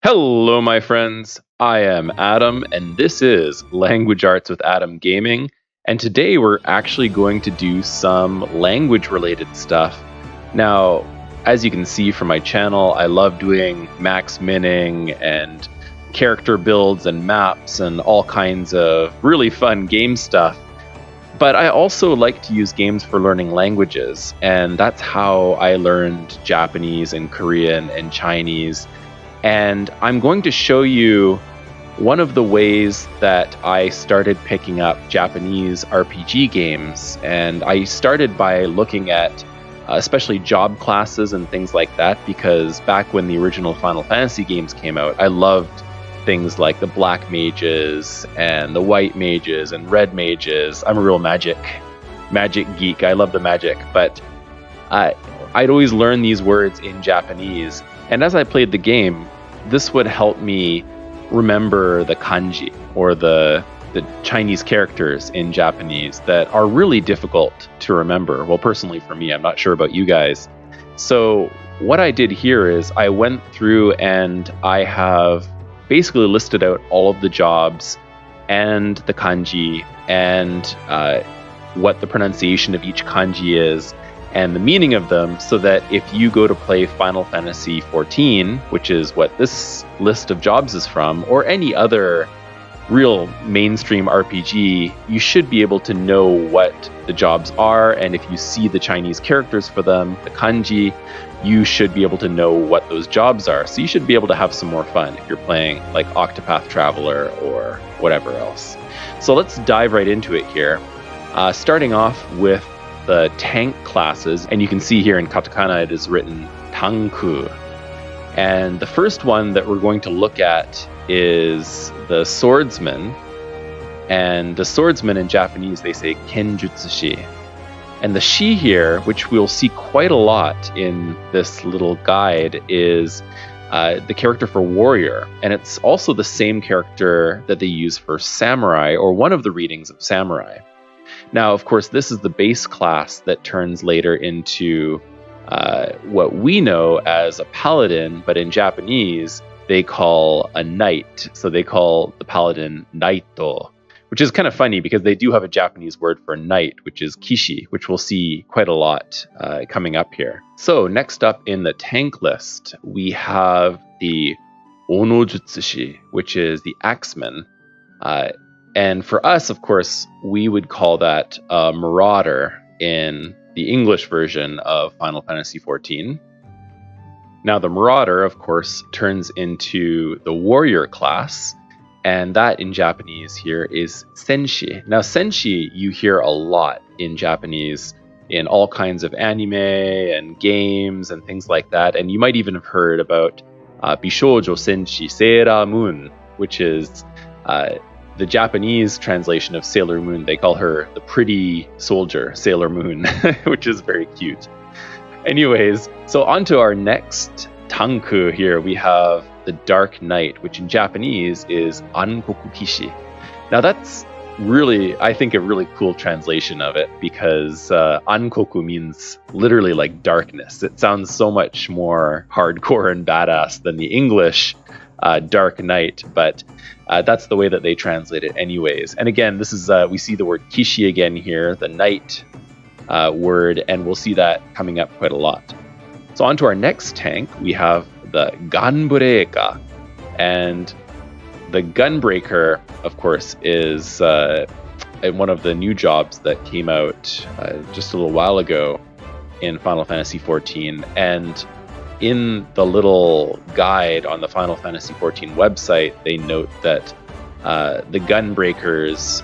Hello, my friends. I am Adam, and this is Language Arts with Adam Gaming. And today we're actually going to do some language related stuff. Now, as you can see from my channel, I love doing max minning and character builds and maps and all kinds of really fun game stuff. But I also like to use games for learning languages, and that's how I learned Japanese and Korean and Chinese. And I'm going to show you one of the ways that I started picking up Japanese RPG games. And I started by looking at especially job classes and things like that, because back when the original Final Fantasy games came out, I loved things like the black mages and the white mages and red mages. I'm a real magic geek. I love the magic, but I'd always learn these words in Japanese. And as I played the game, this would help me remember the kanji, or the Chinese characters in Japanese that are really difficult to remember. Well, personally for me, I'm not sure about you guys. So what I did here is I went through and I have basically listed out all of the jobs and the kanji and what the pronunciation of each kanji is and the meaning of them, so that if you go to play Final Fantasy XIV, which is what this list of jobs is from, or any other real mainstream RPG, you should be able to know what the jobs are. And if you see the Chinese characters for them, the kanji, you should be able to know what those jobs are. So you should be able to have some more fun if you're playing like Octopath Traveler or whatever else. So let's dive right into it here. Starting off with the tank classes, and you can see here in katakana it is written tanku. And the first one that we're going to look at is the swordsman. And the swordsman in Japanese, they say kenjutsushi. And the shi here, which we'll see quite a lot in this little guide, is the character for warrior. And it's also the same character that they use for samurai, or one of the readings of samurai. Now, of course, this is the base class that turns later into what we know as a paladin, but in Japanese, they call a knight. So they call the paladin naito, which is kind of funny because they do have a Japanese word for knight, which is kishi, which we'll see quite a lot coming up here. So next up in the tank list, we have the onojutsushi, which is the axeman. And for us, of course, we would call that a marauder in the English version of Final Fantasy XIV. Now, the marauder, of course, turns into the warrior class, and that in Japanese here is senshi. Now, senshi you hear a lot in Japanese in all kinds of anime and games and things like that, and you might even have heard about Bishoujo Senshi Sailor Moon, which is the Japanese translation of Sailor Moon. They call her the pretty soldier, Sailor Moon, which is very cute. Anyways, so on to our next tanku here, we have the Dark Knight, which in Japanese is Ankoku Kishi. Now that's really, I think, a really cool translation of it, because Ankoku means literally like darkness. It sounds so much more hardcore and badass than the English Dark Knight, but that's the way that they translate it anyways. And again, this is we see the word kishi again here, the knight word, and we'll see that coming up quite a lot. So on to our next tank, we have the Gunbreaker. And the Gunbreaker, of course, is one of the new jobs that came out just a little while ago in Final Fantasy XIV. And in the little guide on the Final Fantasy XIV website, they note that the Gunbreakers,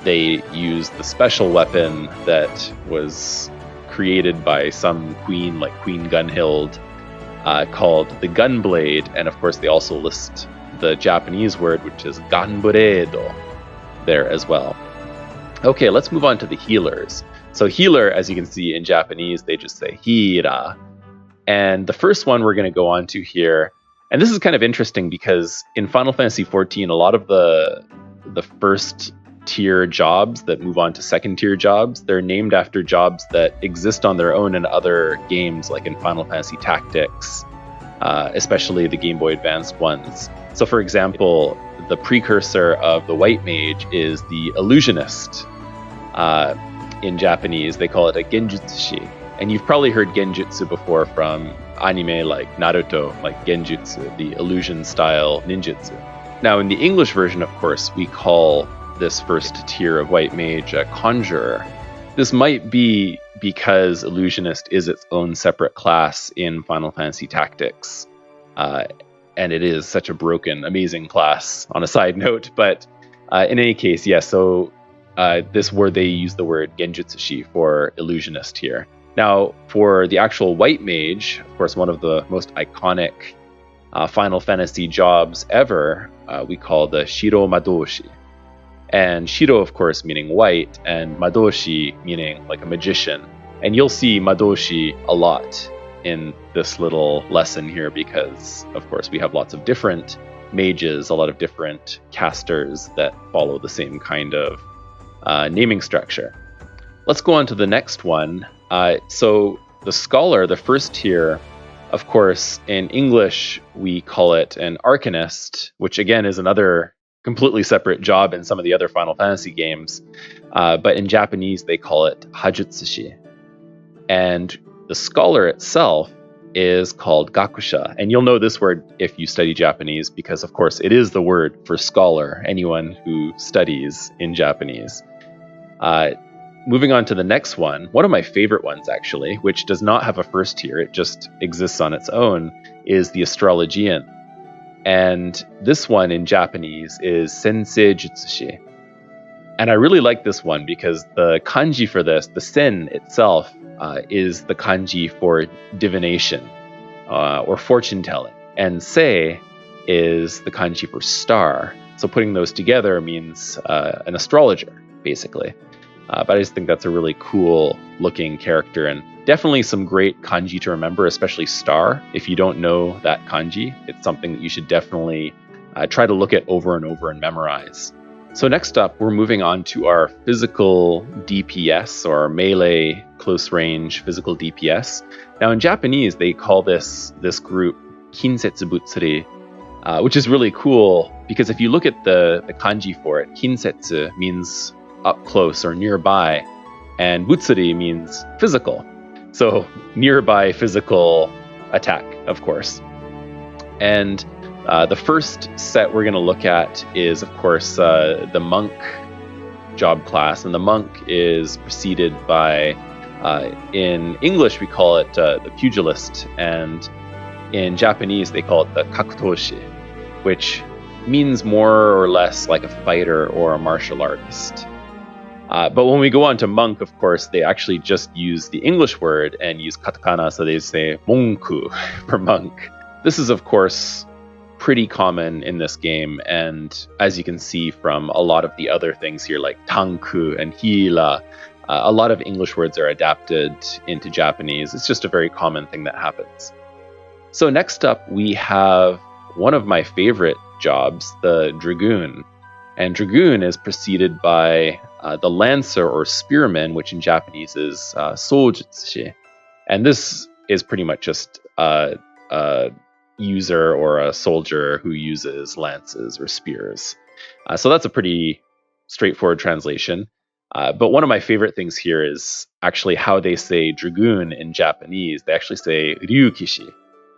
they use the special weapon that was created by some queen, like Queen Gunhild, called the Gunblade. And of course, they also list the Japanese word, which is ganburedo, there as well. Okay, let's move on to the healers. So healer, as you can see in Japanese, they just say hira. And the first one we're going to go on to here, and this is kind of interesting because in Final Fantasy XIV, a lot of the first tier jobs that move on to second tier jobs, they're named after jobs that exist on their own in other games, like in Final Fantasy Tactics especially the Game Boy Advanced ones. So for example, the precursor of the White Mage is the Illusionist. In Japanese, they call it a Genjutsushi. And you've probably heard Genjutsu before from anime like Naruto, like Genjutsu, the illusion-style ninjutsu. Now, in the English version, of course, we call this first tier of White Mage a Conjurer. This might be because Illusionist is its own separate class in Final Fantasy Tactics. And it is such a broken, amazing class, on a side note. But in any case, yes, so this word, they use the word Genjutsushi for Illusionist here. Now, for the actual White Mage, of course, one of the most iconic Final Fantasy jobs ever, we call the Shiro Madoshi. And Shiro, of course, meaning white, and Madoshi meaning like a magician. And you'll see Madoshi a lot in this little lesson here because, of course, we have lots of different mages, a lot of different casters that follow the same kind of naming structure. Let's go on to the next one. So the scholar, the first tier, of course, in English, we call it an arcanist, which again is another completely separate job in some of the other Final Fantasy games. But in Japanese, they call it hajutsushi. And the scholar itself is called gakusha. And you'll know this word if you study Japanese because, of course, it is the word for scholar, anyone who studies in Japanese. Moving on to the next one of my favorite ones, actually, which does not have a first tier, it just exists on its own, is the Astrologian. And this one in Japanese is Sensei Jutsushi. And I really like this one because the kanji for this, the sen itself, is the kanji for divination or fortune telling. And sei is the kanji for star. So putting those together means an astrologer, basically. But I just think that's a really cool looking character and definitely some great kanji to remember, especially star. If you don't know that kanji, it's something that you should definitely try to look at over and over and memorize. So next up, we're moving on to our physical DPS or melee close range physical DPS. Now in Japanese, they call this group Kinsetsu Butsuri, which is really cool because if you look at the kanji for it, Kinsetsu means up close or nearby, and Butsuri means physical. So nearby physical attack, of course. And the first set we're going to look at is, of course, the monk job class. And the monk is preceded by, in English, we call it the pugilist. And in Japanese, they call it the kakutoshi, which means more or less like a fighter or a martial artist. But when we go on to monk, of course, they actually just use the English word and use katakana, so they say monku for monk. This is, of course, pretty common in this game, and as you can see from a lot of the other things here, like tanku and hila, a lot of English words are adapted into Japanese. It's just a very common thing that happens. So next up, we have one of my favorite jobs, the Dragoon. And Dragoon is preceded by the Lancer or Spearman, which in Japanese is Soujutsushi. And this is pretty much just a user or a soldier who uses lances or spears. So that's a pretty straightforward translation. But one of my favorite things here is actually how they say Dragoon in Japanese. They actually say Ryukishi,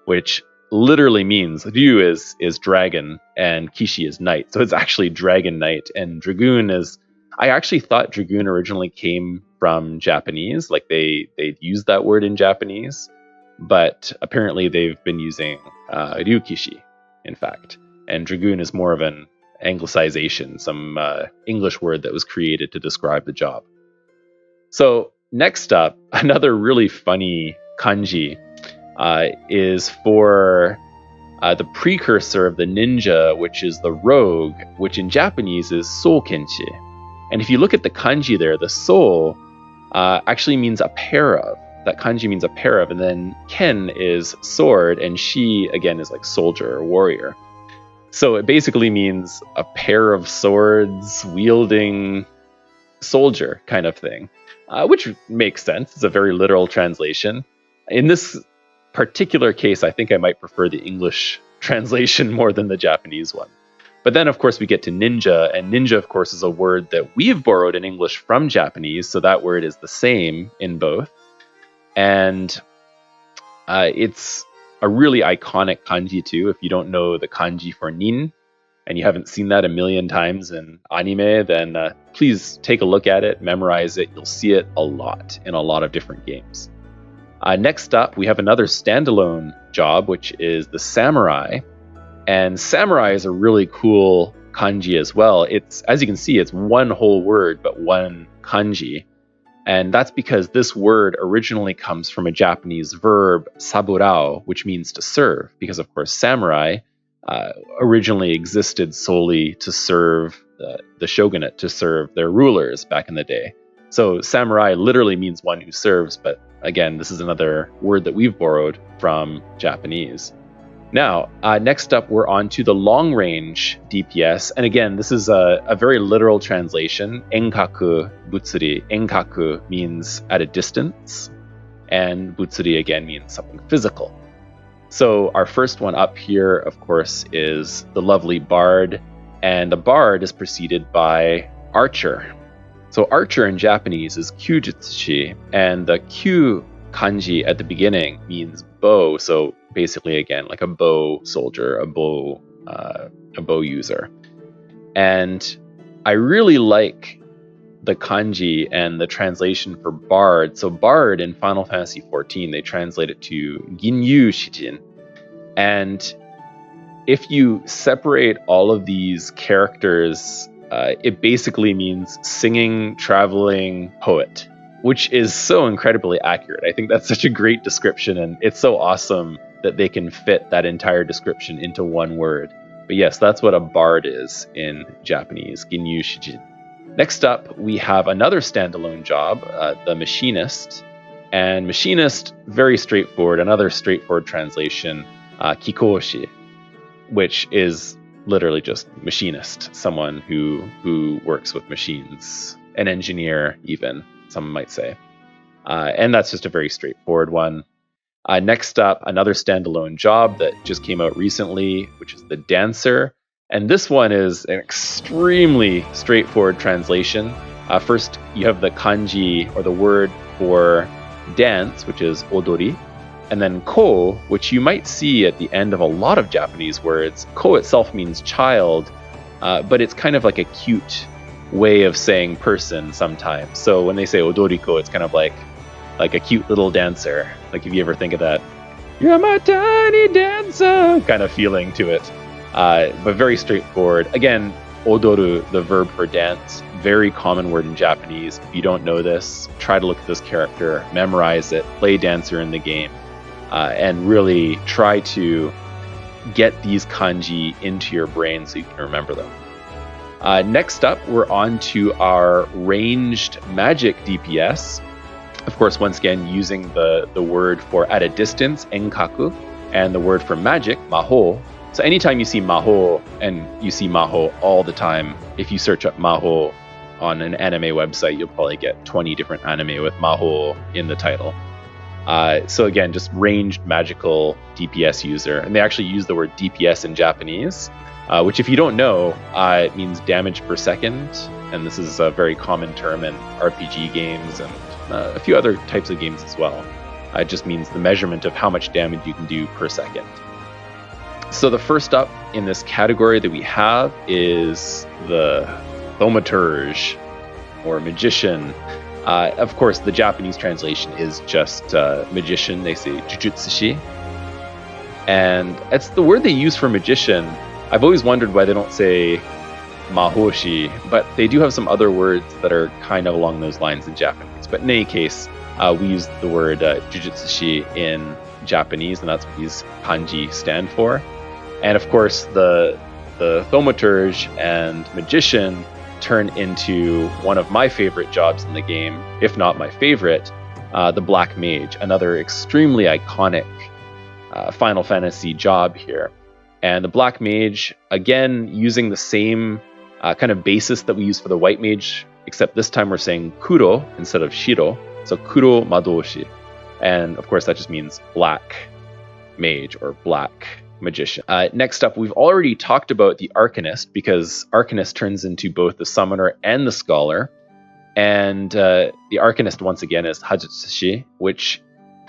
which literally means Ryu is dragon and Kishi is knight. So it's actually dragon knight. And Dragoon is, I actually thought Dragoon originally came from Japanese, like they used that word in Japanese, but apparently they've been using Ryukishi, in fact. And Dragoon is more of an anglicization, some English word that was created to describe the job. So next up, another really funny kanji is for the precursor of the ninja, which is the rogue, which in Japanese is Soukenchi. And if you look at the kanji there, the so actually means a pair of. That kanji means a pair of, and then ken is sword, and shi, again, is like soldier or warrior. So it basically means a pair of swords wielding soldier kind of thing, which makes sense. It's a very literal translation. In this particular case, I think I might prefer the English translation more than the Japanese one. But then, of course, we get to ninja, and ninja, of course, is a word that we've borrowed in English from Japanese, so that word is the same in both. And it's a really iconic kanji, too. If you don't know the kanji for nin, and you haven't seen that a million times in anime, then please take a look at it, memorize it. You'll see it a lot in a lot of different games. Next up, we have another standalone job, which is the samurai. And samurai is a really cool kanji as well. It's, as you can see, it's one whole word, but one kanji. And that's because this word originally comes from a Japanese verb, saburao, which means to serve. Because, of course, samurai originally existed solely to serve the shogunate, to serve their rulers back in the day. So samurai literally means one who serves, but again, this is another word that we've borrowed from Japanese. Now, next up, we're on to the long-range DPS. And again, this is a very literal translation. Enkaku butsuri. Enkaku means at a distance. And butsuri, again, means something physical. So our first one up here, of course, is the lovely bard. And the bard is preceded by archer. So archer in Japanese is kyujutsushi. And the kyu kanji at the beginning means bow. So basically, again, like a bow soldier, a bow user. And I really like the kanji and the translation for bard. So bard in Final Fantasy XIV, they translate it to ginyu shijin. And if you separate all of these characters, it basically means singing, traveling poet, which is so incredibly accurate. I think that's such a great description, and it's so awesome that they can fit that entire description into one word. But yes, that's what a bard is in Japanese, ginyu shijin. Next up, we have another standalone job, the machinist. And machinist, very straightforward, another straightforward translation, kikoshi, which is literally just machinist, someone who works with machines, an engineer even, some might say. And that's just a very straightforward one. Next up, another standalone job that just came out recently, which is the dancer. And this one is an extremely straightforward translation. First, you have the kanji, or the word for dance, which is odori. And then ko, which you might see at the end of a lot of Japanese words. Ko itself means child, but it's kind of like a cute way of saying person sometimes. So when they say odoriko, it's kind of like a cute little dancer. Like if you ever think of that, you're my tiny dancer kind of feeling to it. But very straightforward. Again, odoru, the verb for dance, very common word in Japanese. If you don't know this, try to look at this character, memorize it, play dancer in the game, and really try to get these kanji into your brain so you can remember them. Next up, we're on to our ranged magic DPS. Of course, once again, using the word for at a distance, enkaku, and the word for magic, maho. So anytime you see maho, and you see maho all the time, if you search up maho on an anime website, you'll probably get 20 different anime with maho in the title. So again, just ranged magical DPS user. And they actually use the word DPS in Japanese, which if you don't know, it means damage per second. And this is a very common term in RPG games and a few other types of games as well. It just means the measurement of how much damage you can do per second. So the first up in this category that we have is the thaumaturge, or magician. Of course, the Japanese translation is just magician. They say jujutsushi. And it's the word they use for magician. I've always wondered why they don't say mahoshi, but they do have some other words that are kind of along those lines in Japanese. But in any case, we use the word jujutsushi in Japanese, and that's what these kanji stand for. And of course, the thaumaturge and magician turn into one of my favorite jobs in the game, if not my favorite, the Black Mage, another extremely iconic Final Fantasy job here. And the Black Mage, again, using the same kind of basis that we use for the White Mage, except this time we're saying kuro instead of shiro, so kuro madoshi. And of course, that just means black mage or black magician. Next up, we've already talked about the arcanist, because arcanist turns into both the summoner and the scholar. And the arcanist, once again, is hajutsushi, which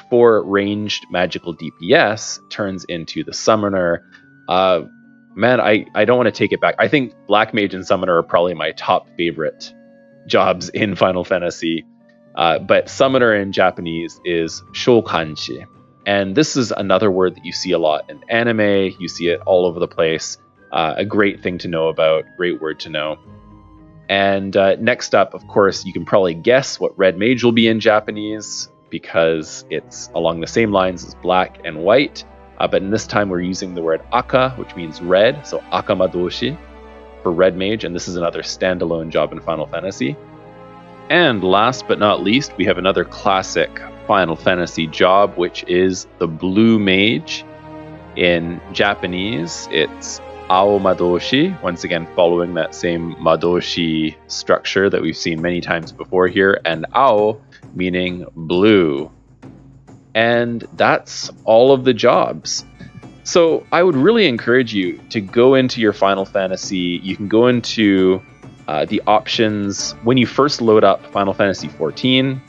for ranged magical DPS turns into the summoner. Man, I don't want to take it back. I think black mage and summoner are probably my top favorite jobs in Final Fantasy. But summoner in Japanese is shokanshi. And this is another word that you see a lot in anime. You see it all over the place. A great thing to know about, great word to know. And next up, of course, you can probably guess what red mage will be in Japanese, because it's along the same lines as black and white. But in this time, we're using the word aka, which means red. So akamadoshi for red mage. And this is another standalone job in Final Fantasy. And last but not least, we have another classic Final Fantasy job, which is the blue mage. In Japanese, it's Ao Madoshi, once again following that same Madoshi structure that we've seen many times before here, and Ao meaning blue. And that's all of the jobs. So I would really encourage you to go into your Final Fantasy. You can go into the options when you first load up Final Fantasy XIV,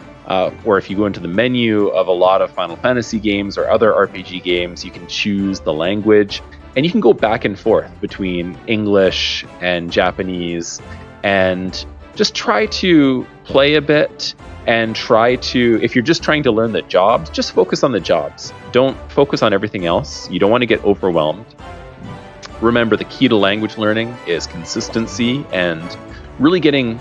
or if you go into the menu of a lot of Final Fantasy games or other RPG games, you can choose the language, and you can go back and forth between English and Japanese, and just try to play a bit, and try to, if you're just trying to learn the jobs, just focus on the jobs. Don't focus on everything else. You don't want to get overwhelmed. Remember, the key to language learning is consistency and really getting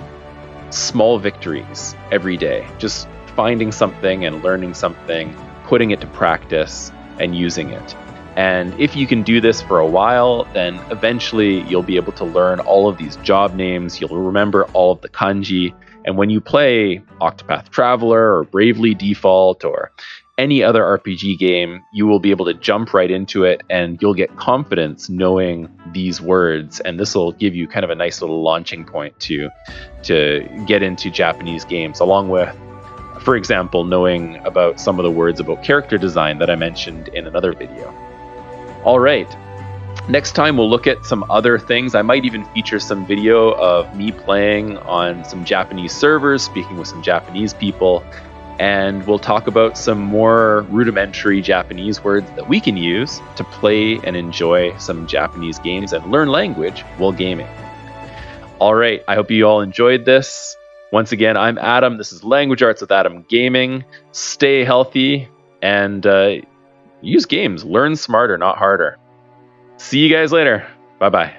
small victories every day. Just finding something and learning something, putting it to practice and using it. And if you can do this for a while, then eventually you'll be able to learn all of these job names. You'll remember all of the kanji. And when you play Octopath Traveler or Bravely Default or any other RPG game, you will be able to jump right into it, and you'll get confidence knowing these words. And this will give you kind of a nice little launching point to get into Japanese games, along with, for example, knowing about some of the words about character design that I mentioned in another video. All right. Next time, we'll look at some other things. I might even feature some video of me playing on some Japanese servers, speaking with some Japanese people, and we'll talk about some more rudimentary Japanese words that we can use to play and enjoy some Japanese games and learn language while gaming. All right, I hope you all enjoyed this. Once again, I'm Adam. This is Language Arts with Adam Gaming. Stay healthy and use games. Learn smarter, not harder. See you guys later. Bye-bye.